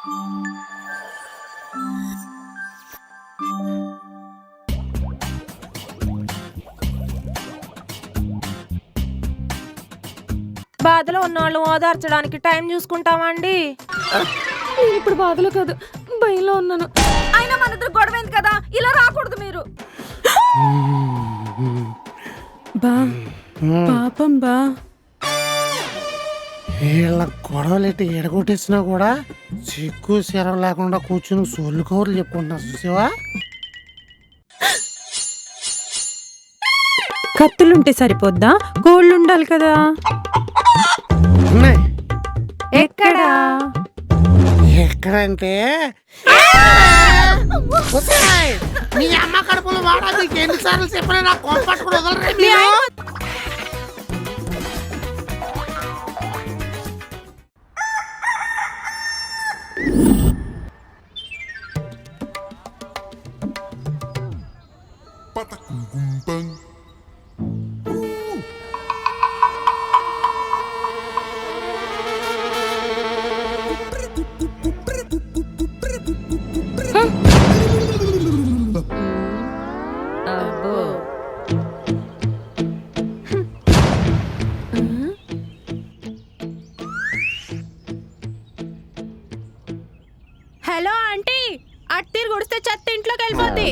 బాధలో ఉన్నవాళ్ళు ఓదార్చడానికి టైం చూసుకుంటామా అండి? నేను ఇప్పుడు బాధలో కాదు, భయంలో ఉన్నాను. అయినా మన ఇద్దరు గొడవైంది కదా, ఇలా రాకూడదు మీరు. బా పాపం బా, వీళ్ళ గొడవలెట్టి ఎడగొట్టేసినా కూడా సిగ్గు శరం లేకుండా కూర్చుని సోళ్ళు కవర్లు చెప్పుకుంటున్నారు చూసావా? కత్తులుంటే సరిపోద్దా? కోళ్ళు ఉండాలి కదా. ఉన్నాయి. ఎక్కడా? ఎక్కడంటే ఒసేయ్, నీ అమ్మ కడుపులో వాడా, నీకు ఎన్నిసార్లు చెప్పినా నా కోప పట్టుకుని వదలరే మీరు. హలో ఆంటీ, అట్టిరు గుడిస్తే చెత్త ఇంట్లోకి వెళ్ళిపోద్ది.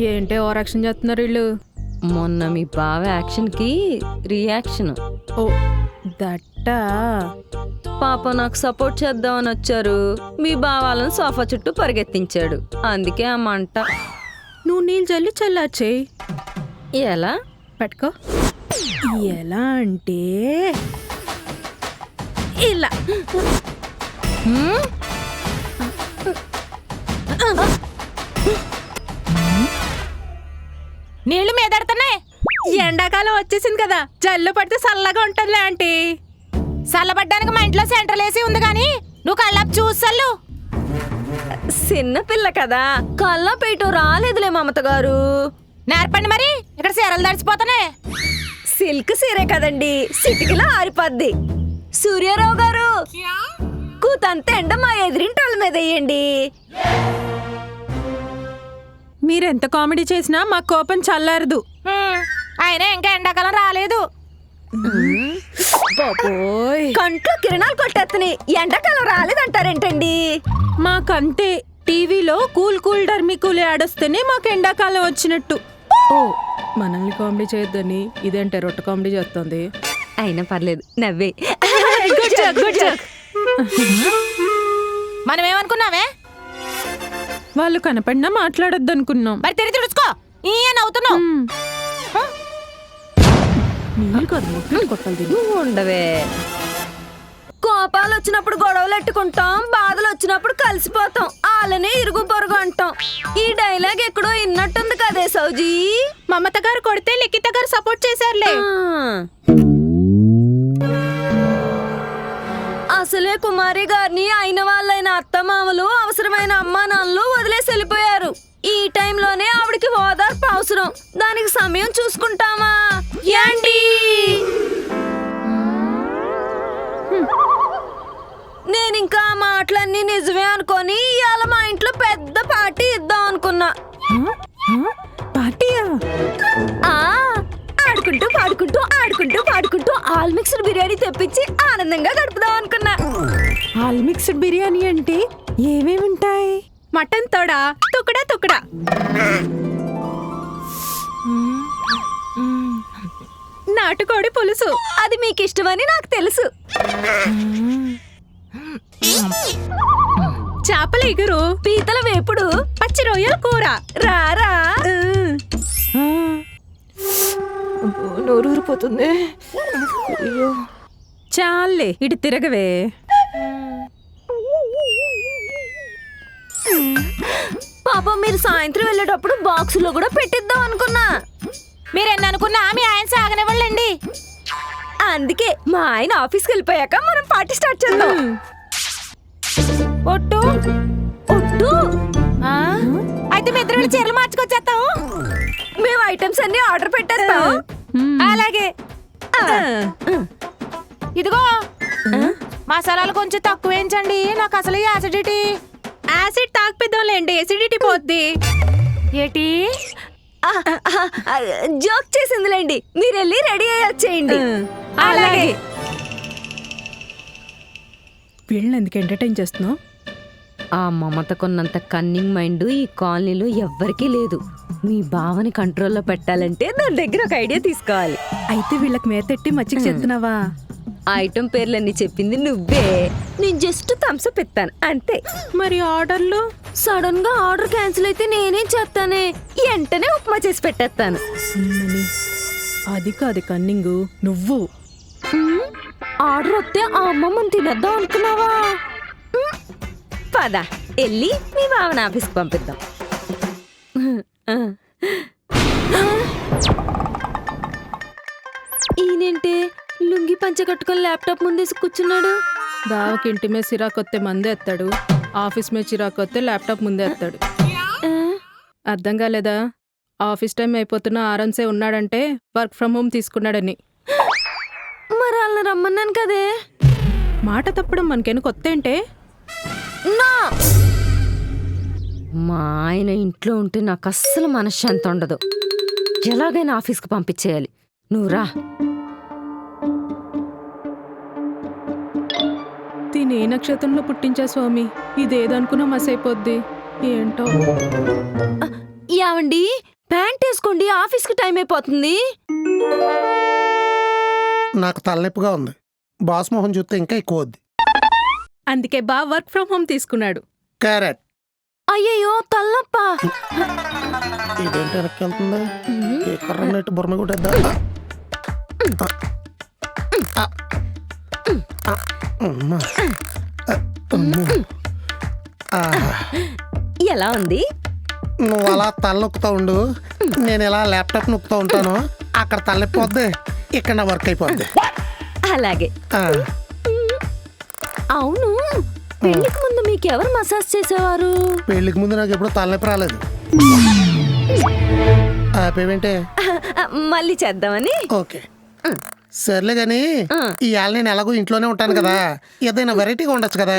ఏంటే ఓవర్ యాక్షన్ చేస్తున్నారు వీళ్ళు? మొన్న మీ బావ యాక్షన్ కి రియాక్షన్. ఓ దట్టా. పాప నాకు సపోర్ట్ చేద్దామని వచ్చారు, మీ బావాలను సోఫా చుట్టూ పరిగెత్తించాడు. అందుకే ఆ మంట. నువ్వు నీళ్ళు చల్లి చల్లార్చేయి. ఎలా? పట్టుకో. ఎలా అంటే ఇలా. నీళ్లు మీదడుతున్నాయి. ఎండాకాలం వచ్చేసింది కదా, జల్లు పడితే చల్లగా ఉంటుందిలే ఆంటీ. చల్లబడ్డానికి మా ఇంట్లో సెంట్రల్ ఏసీ ఉంది కానీ నువ్వు కళ్ళాపు చూసల్లు. చిన్న పిల్ల కదా, కల్లా పేయటం రాలేదులే మమత గారు. నేర్పండి మరి, ఇక్కడ చీరలు తడిచిపోతానే. సిల్క్ సీరే కదండి, సిటికిలా ఆరిపోద్ది. సూర్యారావు గారు, కూతంత ఎండ మా ఎదిరింటోళ్ళ మీద వేయండి. మీరెంత కామెడీ చేసినా మా కోపం చల్లారదు. అయినా ఇంకా ఎండాకాలం రాలేదు. కంట్లో కిరణాలు కొట్టేత్తని ఎండాకాలం రాలేదంటారేంటండి? మాకంతే, టీవీలో కూల్ కూల్ డర్మికూల్ ఆడొస్తేనే మాకు ఎండాకాలం వచ్చినట్టు. ఓ మనల్ని కామెడీ చేయొద్దని ఇదేంటే రొట్ట కామెడీ చేస్తుంది. అయినా పర్లేదు, నవ్వే. మనం ఏమనుకున్నావే? వాళ్ళు కనపడినా మాట్లాడొద్దు అనుకున్నాం. మరి తిరిగి తుడుచుకో. ఈయన అవుతున్నావు. నీళ్ళు కదా కొట్టాలి. నువ్వు ఉండవే. కోపాలు వచ్చినప్పుడు గొడవలు ఎట్టుకుంటాం, బాధలు వచ్చినప్పుడు కలిసిపోతాం, వాళ్ళనే ఇరుగు పొరుగు అంటాం. ఈ డైలాగ్ ఎక్కడో విన్నట్టుంది కదే సౌజీ. మమత గారు కొడితే లిఖిత గారు సపోర్ట్ చేశారులే. అసలే కుమారి గారిని అయిన వాళ్ళైన అత్తమామలు, అవసరమైన అమ్మా నాన్నలు వదిలేసి వెళ్ళిపోయారు. ఈ టైంలోనే ఆవిడికి ఓదార్పు అవసరం. దానికి సమయం చూసుకుంటామా ఏంటి? నేనింకా ఆ మాటలన్నీ నిజమే అనుకొని ఇవాళ మా ఇంట్లో పెద్ద పార్టీ ఇద్దాం అనుకున్నా. పార్టీయా? ఆడుకుంటూ పాడుకుంటూ ఆడుకుంటూ పాడుకుంటూ ఆల్ మిక్స్డ్ బిర్యానీ తెప్పించి ఆనందంగా గడుపుదాం అనుకున్నా. ఆల్ మిక్స్డ్ బిర్యానీ అంటే ఏమేమి ఉంటాయి? మటన్ తోడా, తుకడా తుకడా, నాటుకోడి పులుసు. అది మీకు ఇష్టమని నాకు తెలుసు. చేపల ఎగురు, పీతల వేపుడు, పచ్చి రొయ్యల కూర. రారా. నోరూరిపోతుంది. చాలే, ఇటు తిరగవే. పాపం మీరు సాయంత్రం వెళ్ళేటప్పుడు బాక్స్ లో కూడా పెట్టిద్దాం అనుకున్నా. మీరెన్ని అనుకున్నా మీ ఆయన సాగనివ్వండి. అందుకే మా ఆయన ఆఫీస్కి వెళ్ళిపోయాక మనం పార్టీ స్టార్ట్ చేద్దాం. ఒట్టు ఒట్టు. అయితే మీ ఇద్దరు చీరలు మార్చుకొచ్చేస్తాం. మేము ఐటమ్స్ అన్ని ఆర్డర్ పెట్టేస్తాం. అలాగే. ఇదిగో మసాలాలు కొంచెం తక్కువ వేయించండి, నాకు అసలు యాసిడిటీ. యాసిడ్ తాగిపిద్దాంలేండి, ఎసిడిటీ పోద్ది. ఏటి జోక్ చేసిందిలేండి, మీరు వెళ్ళి రెడీ అయ్యి వచ్చేయండి. అలాగే. వీళ్ళని ఎందుకు ఎంటర్టైన్ చేస్తున్నావు? ఆ మమతకున్నంత కన్నింగ్ మైండ్ ఈ కాలనీలో ఎవ్వరికీ లేదు. మీ బావని కంట్రోల్లో పెట్టాలంటే దాని దగ్గర ఒక ఐడియా తీసుకోవాలి. అయితే వీళ్ళకి మేతెట్టి మచ్చికి చెప్తున్నావా? ఐటమ్ పేర్లన్నీ చెప్పింది నువ్వే, నేను జస్ట్ థమ్స్అప్ ఎత్తాను అంతే. మరి ఆర్డర్లు? సడన్ గా ఆర్డర్ క్యాన్సిల్ అయితే నేనేం చేస్తానే, వెంటనే ఉప్మా చేసి పెట్టేస్తాను. అమ్మని, అది కాదు కన్నింగు, నువ్వు. ఆర్డర్ వస్తే ఆ అమ్మమ్మని తినేద్దాం అనుకున్నావా? పద వెళ్ళి మీ బావన ఆఫీస్కి పంపిద్దాం. ఈయనేంటే లుంగి పంచ కట్టుకొని ల్యాప్టాప్ ముందేసి కూర్చున్నాడు? బావకి ఇంటి మీద సిరాకొత్తే మందే ఎత్తాడు, ఆఫీస్ మీద చిరాకొత్తే ల్యాప్టాప్ ముందే ఎత్తాడు. అర్థం కాలేదా? ఆఫీస్ టైం అయిపోతున్నా ఆరామ్సే ఉన్నాడంటే వర్క్ ఫ్రమ్ హోమ్ తీసుకున్నాడని. మరి వాళ్ళని రమ్మన్నాను కదే. మాట తప్పడం మనకేను కొత్త ఏంటే? నా మా ఆయన ఇంట్లో ఉంటే నాకు అస్సలు మనశ్శాంతి ఉండదు. ఎలాగైనా ఆఫీస్కి పంపించేయాలి. నువ్వు రా. దీని ఏ నక్షత్రంలో పుట్టించా స్వామి, ఇదేదనుకున్నా మసైపోద్ది ఏంటో. యావండి, ప్యాంట్ వేసుకోండి, ఆఫీస్కి టైం అయిపోతుంది. నాకు తలనొప్పిగా ఉంది. బాస్ మొహం చూస్తే ఇంకా ఎక్కువ వద్ది. అందుకే బా వర్క్ ఫ్రమ్ హోమ్ తీసుకున్నాడు. క్యారెట్. అయ్యయ్యో తలనొప్ప. ఇదేంటి వెనక్కి వెళ్తుంది? ఏ కర్రన్నట్టు బొమ్మ కొట్టేద్దా? ఎలా ఉంది? నువ్వు అలా తల నొక్కుతా ఉండు, నేను ఇలా ల్యాప్టాప్ నొక్కుతా ఉంటాను. అక్కడ తలనొప్పి వద్ది, ఇక్కడ నా వర్క్ అయిపోద్ది. అలాగే. అవును, పెళ్లికి ముందు మీకు ఎవరు మసాజ్ చేసేవారు? పెళ్లికి ముందు నాకు ఎప్పుడు తలనొప్పి రాలేదు. ఆపేవేంటే? మళ్ళీ చేద్దామని. ఓకే సర్లే గాని ఇవాళ నేను ఎలాగో ఇంట్లోనే ఉంటాను కదా, ఏదైనా వెరైటీగా ఉండొచ్చు కదా.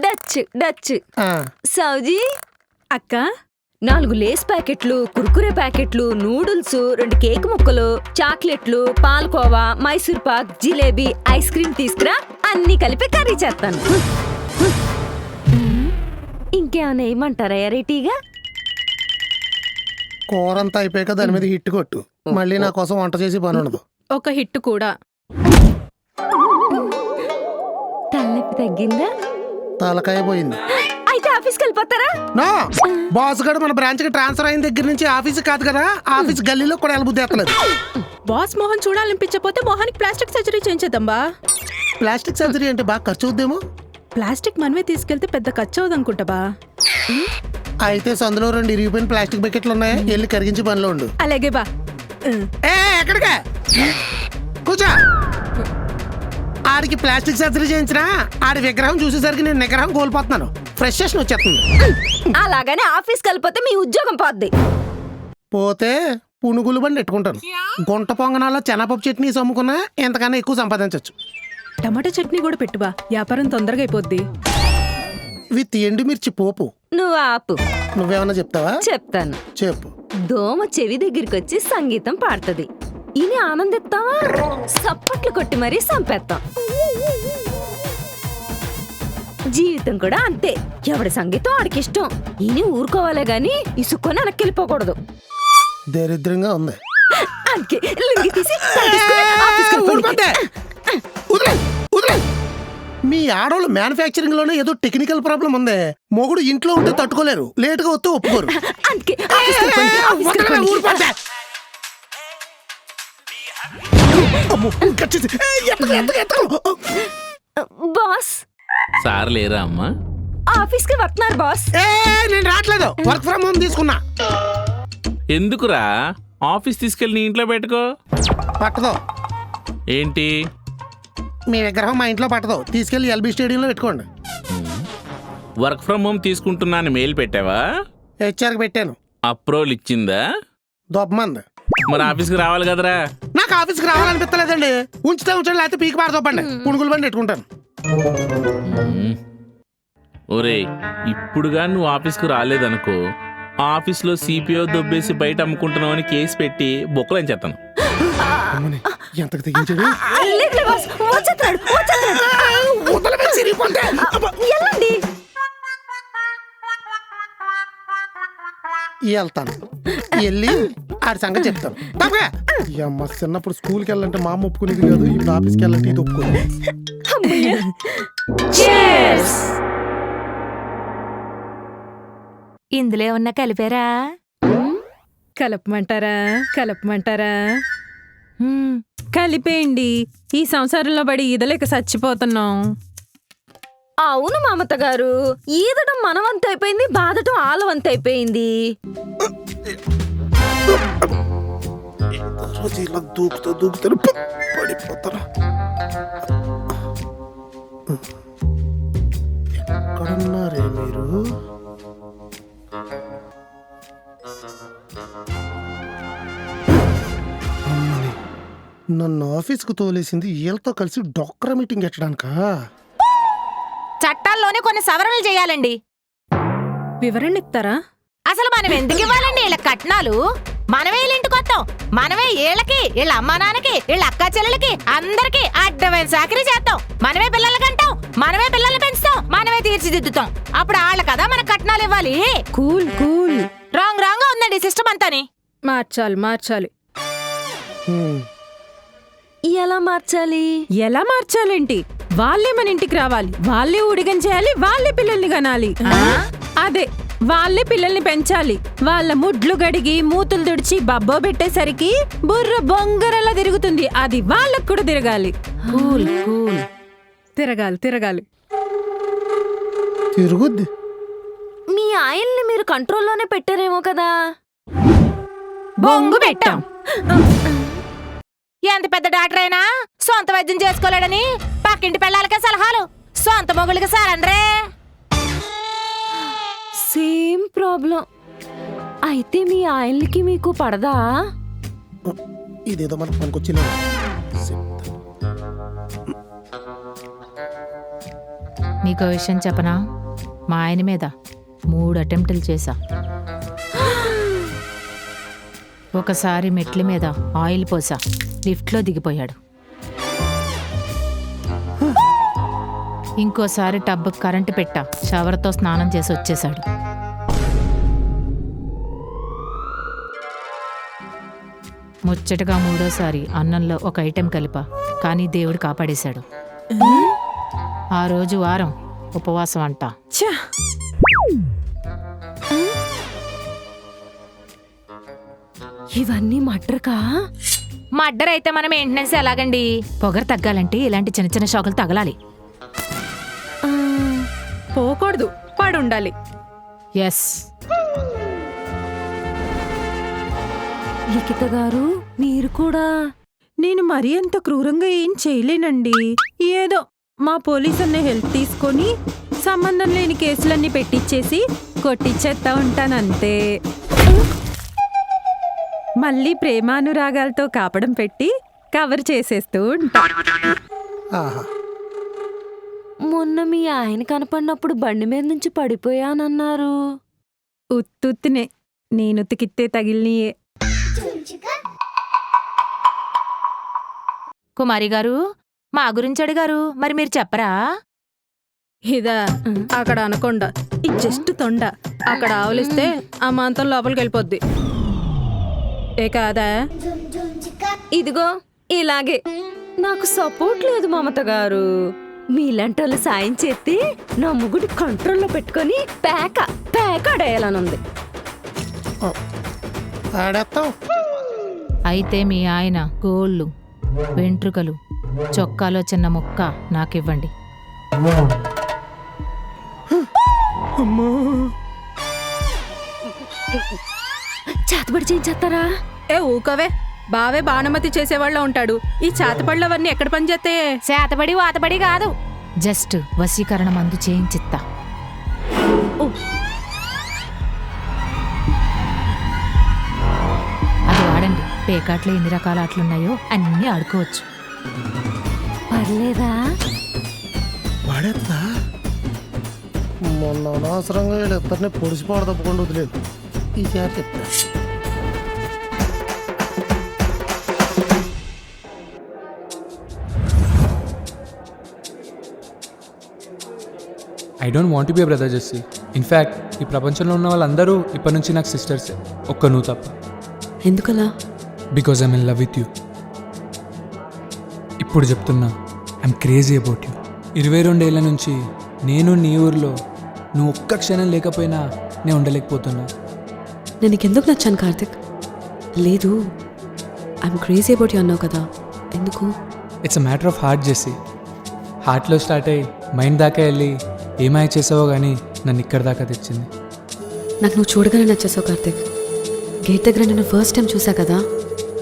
డచ్ డచ్. సౌజీ అక్క, 4 లేస్ ప్యాకెట్లు, కుర్కురే ప్యాకెట్లు, నూడిల్స్, 2 కేక్ ముక్కలు, చాక్లెట్లు, పాల్కోవా, మైసూర్ పాక్, జిలేబీ, ఐస్ క్రీమ్ తీసుకురా. అన్ని కలిపి కర్రీ చేస్తాను. ఇంకేమైనా ఏమంటారా వెరైటీగా? కూర అంతా అయిపోయాక దాని మీద హిట్ కొట్టు, మళ్ళీ నా కోసం వంట చేసి పని ఉండదు. ఒక హిట్ కూడా. తలనొప్పి తగ్గిందా? తలకాయ పోయింది. అయితే ఆఫీస్కి వెళ్ళిపోతారా? నా బాస్ గడు మన బ్రాంచ్ కి ట్రాన్స్ఫర్ అయిన దగ్గర నుంచి ఆఫీస్ కాదు కదా, ఆఫీస్ గల్లీలో కూడా వెళ్ళబుద్ధి ఎత్తలేదు. బాస్ మొహం చూడాలనిపించకపోతే మొహానికి ప్లాస్టిక్ సర్జరీ చేయించేద్దాం బా. ప్లాస్టిక్ సర్జరీ అంటే బాగా ఖర్చు అవుద్దేమో. ప్లాస్టిక్ మనమే తీసుకెళ్తే పెద్ద ఖర్చు అవుదనుకుంటా బా. అయితే సందులో 2 ఇరిగిపోయిన ప్లాస్టిక్ బకెట్లు ఉన్నాయి, వెళ్ళి కరిగించి పనిలో ఉండు. అలాగే బా. ఎక్కడికే కూర్చో. ఆడికి ప్లాస్టిక్ సర్జరీ చేయించినా ఆడి విగ్రహం చూసేసరికి నేను నిగ్రహం కోల్పోతున్నాను. ఫ్రస్ట్రేషన్ వచ్చేస్తుంది. అలాగనే ఆఫీస్కి వెళ్ళిపోతే మీ ఉద్యోగం పోద్ది. పోతే పునుగులు బండి పెట్టుకుంటాను. గుంట పొంగనాల్లో చెనపప్పు చట్నీ అమ్ముకున్నా ఎంతకన్నా ఎక్కువ సంపాదించవచ్చు. టమాటా చట్నీ కూడా పెట్టుబా, వ్యాపారం తొందరగా అయిపోద్ది. విత్ ఎండుమిర్చి పోపు. నువ్వు ఆపు, నువ్వేమన్నా చెప్తావా? చెప్తాను. చెప్పు. దోమ చెవి దగ్గరికి వచ్చి సంగీతం పాడుతుంది. ఇని ఆనందిస్తావా? సప్పట్లు కొట్టి మరీ సంపేస్తాం. జీవితం కూడా అంతే, ఎవడి సంగీతం ఆడికి ఇష్టం. ఇని ఊరుకోవాలే గాని ఇసుక్కొని వెనక్కి వెళ్ళిపోకూడదు. దరిద్రంగా ఉంది. అందుకే లుంగీ తీసి తలకేసుకొని ఆఫీస్కి వెళ్ళిపోండి. మీ ఆడవాళ్ళు మ్యానుఫ్యాక్చరింగ్ లోనే ఏదో టెక్నికల్ ప్రాబ్లం ఉంది. మొగుడు ఇంట్లో ఉంటే తట్టుకోలేరు, లేట్ గా వస్తే ఒప్పుకోరు. అందుకే ఆఫీస్కి వెళ్ళిపోండి, ఆఫీస్కి వెళ్ళిపోండి. బాస్ సార్ లేరా అమ్మా? ఆఫీస్కి వస్తున్నారు బాస్. నేను రావట్లేదు, వర్క్ ఫ్రమ్ హోమ్ తీసుకున్నా. ఎందుకురా? ఆఫీస్ తీసుకెళ్ళి నీ ఇంట్లో పెట్టుకో. పట్టదు. ఏంటి? మీ విగ్రహం మా ఇంట్లో పట్టదు, తీసుకెళ్లి ఎల్బీ స్టేడియంలో పెట్టుకోండి. వర్క్ ఫ్రమ్ హోమ్ తీసుకుంటున్నాను మెయిల్ పెట్టావా? హెచ్ఆర్కి పెట్టాను. అప్రూవల్ ఇచ్చిందా? దొబ్బమంది. మరి ఆఫీస్కి రావాలి కదరా. నాకు ఆఫీస్కి రావాలనిపించలేదండి. ఉంచితే ఉంచండి, లేకపోతే పీకి పారదోపండి. పునుగులు బండి పెట్టుకుంటాను. ఒరేయ్, ఇప్పుడుగా నువ్వు ఆఫీస్కు రాలేదనుకో, ఆఫీస్లో సిపిఓ దొబ్బేసి బయట అమ్ముకుంటున్నావు అని కేసు పెట్టి బొక్కలు చేస్తాను. అమ్మని, ఎంతకు తెగించాడు? లేదు బాస్, వచ్చేస్తున్నాడు. వెళ్ళండి. వెళ్తాను, వెళ్ళి ఆడి సంగతి చెప్తాను. తప్పగా ఈ అమ్మ చిన్నప్పుడు స్కూల్కి వెళ్ళాలంటే మా అమ్మ ఒప్పుకునేది కాదు, ఇప్పుడు ఆఫీస్కి వెళ్ళాలంటే ఇది ఒప్పుకోదు. ఇందులో ఉన్న కలిపారా? కలపమంటారా? కలపమంటారా? హ్మ్. కలిపేయండి. ఈ సంసారంలో పడి ఈదలేక చచ్చిపోతున్నాం. అవును మమత గారు, ఈదడం మన వంతు అయిపోయింది, బాధటం ఆల వంతు అయిపోయింది. రోజు ఇలా దూకుతాను పడిపోతాను. ఎక్కడున్నారే మీరు? అమ్మని, నన్ను ఆఫీస్కు తోలేసింది వీళ్ళతో కలిసి డాక్టర్ మీటింగ్ ఎట్టడానికా? చట్టాల్లోనే కొన్ని సవరణలు చేయాలండి. వివరణ ఇస్తారా? అసలు మనం ఎందుకు ఇవ్వాలండి వీళ్ళ కట్నాలు? మనమే వీళ్ళ ఇంటికి వస్తాం, మనమే వీళ్ళకి, వీళ్ళ అమ్మా నాన్నకి, వీళ్ళ అక్క చెల్లెలకి అందరికి అడ్డమైన చాకరీ చేస్తాం. మనమే పిల్లలకి అంటాం, మనమే పిల్లల్ని పెంచుతాం, మనమే తీర్చిదిద్దుతాం. అప్పుడు వాళ్ళ కదా మనకు కట్నాలు ఇవ్వాలి. Cool cool. రాంగ్ గా ఉందండి సిస్టమ్ అంతాని. మార్చాలి. ఎలా మార్చాలి? ఎలా మార్చాలేంటి? వాళ్ళే మన ఇంటికి రావాలి, వాళ్ళే ఊడిగం చేయాలి, వాళ్ళే పిల్లల్ని కనాలి. అదే, వాళ్ళే పిల్లల్ని పెంచాలి. వాళ్ళ ముడ్లు గడిగి మూతులు తుడిచి బబ్బో పెట్టేసరికి బుర్ర బొంగరలా తిరుగుతుంది. అది వాళ్ళకు కూడా తిరగాలి. కూల్. తిరగాలి. తిరుగుద్ది. మీ ఆయన్ని మీరు కంట్రోల్లోనే పెట్టారేమో కదా. బొంగు పెట్టాం. ఎంత పెద్ద డాక్టర్ అయినా సొంత వైద్యం చేసుకోలేడని పక్కింటి పిల్లలకే సలహాలు, సొంత మొగుళ్ళకి సరండ్రే. Same problem. అయితే మీ ఆయనకి మీకు పడదా? ఇదేదో మనకు పనికొచ్చిన నీకో విషయం చెప్పనా? మా ఆయన మీద 3 అటెంప్టులు చేశా. ఒకసారి మెట్ల మీద ఆయిల్ పోసా, లిఫ్ట్లో దిగిపోయాడు. ఇంకోసారి టబ్బు కరెంటు పెట్టా, షవర్తో స్నానం చేసి వచ్చేశాడు. ముచ్చటగా 3వసారి అన్నంలో ఒక ఐటెం కలిపా, కానీ దేవుడు కాపాడేశాడు. ఆ రోజు వారం ఉపవాసం అంట. ఛ! ఇవన్నీ మడ్రకా? మర్డర్ అయితే మనం మెయింటెనెన్స్ ఎలాగండి? పొగరు తగ్గాలంటే ఇలాంటి చిన్న చిన్న షాకులు తగలాలి. పోకూడదు, పడుండాలి. ఎస్. లిఖిత గారు, మీరు కూడా? నేను మరీ అంత క్రూరంగా ఏం చేయలేనండి. ఏదో మా పోలీస్ అన్న హెల్ప్ తీసుకొని సంబంధం లేని కేసులన్నీ పెట్టించేసి కొట్టిచ్చేస్తా ఉంటానంతే. మళ్ళీ ప్రేమానురాగాలతో కాపడం పెట్టి కవర్ చేసేస్తూ ఉంటా. ఆహా, మొన్న మీ ఆయన కనపడినప్పుడు బండి మీద నుంచి పడిపోయానన్నారు. ఉత్తుత్తినే, నేను ఉతికిత్తే తగిలినియే. కుమారి గారు, మా గురించి అడిగారు, మరి మీరు చెప్పరా? ఇదా, అక్కడ అనకొండ, ఇది జస్ట్ తొండ. అక్కడ ఆవులిస్తే ఆ మాంతం లోపలికి వెళ్ళిపోద్ది. ఏ కాదా? ఇదిగో ఇలాగే. నాకు సపోర్ట్ లేదు మమత గారు. మీలాంటి సాయం చేస్తే నా ముగుడు కంట్రోల్లో పెట్టుకొని పేక అడేయాలనుంది. ఆడేస్తాం. అయితే మీ ఆయన గోళ్ళు, వెంట్రుకలు, చొక్కాలో చిన్న ముక్క నాకివ్వండి. చేతబడి చేయించేస్తారా? ఏ ఊకవే, బావే బాణమతి చేసేవాళ్ళ ఉంటాడు. ఈ చేతపళ్ళవన్నీ ఎక్కడ పనిచేస్తే? చేతబడి వాతబడి కాదు, జస్ట్ వశీకరణ మందు చేయించిత్తా. అది వాడండి, పేకాట్లు ఎన్ని రకాల ఆటలున్నాయో అన్నీ ఆడుకోవచ్చు. పర్లేదా? వాడేస్తా మొన్న అనవసరంగా వీళ్ళిద్దరిని పొడిచిపోవడం తప్పకుండా వదిలేదు. ఈసారి చెప్తా. I don't want be brother Jessie. In fact ఈ ప్రపంచంలో ఉన్న వాళ్ళందరూ ఇప్పటి నుంచి నాకు సిస్టర్సే, ఒక్క నువ్వు తప్ప. ఎందుకలా? Because I'm in love with you. ఇప్పుడు చెప్తున్నా, ఐఎమ్ క్రేజీ అబౌట్ యూ. 22 ఏళ్ళ నుంచి నేను నీ ఊర్లో నువ్వు ఒక్క క్షణం లేకపోయినా నేను ఉండలేకపోతున్నా. నేను నీకెందుకు నచ్చాను కార్తిక్? లేదు, ఐఎమ్ క్రేజీ అబౌట్ యూ అన్నావు కదా, ఎందుకు? It's a matter of heart Jessie. హార్ట్లో స్టార్ట్ అయ్యి మైండ్ దాకా వెళ్ళి ఏమాయ చేసావో కానీ నన్ను ఇక్కడ దాకా తెచ్చింది. నాకు నువ్వు చూడగానే నచ్చేసావు కార్తిక్. గేట్ దగ్గర నేను ఫస్ట్ టైం చూసా కదా,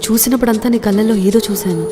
చూసినప్పుడంతా నీ కళ్ళల్లో ఏదో చూశాను.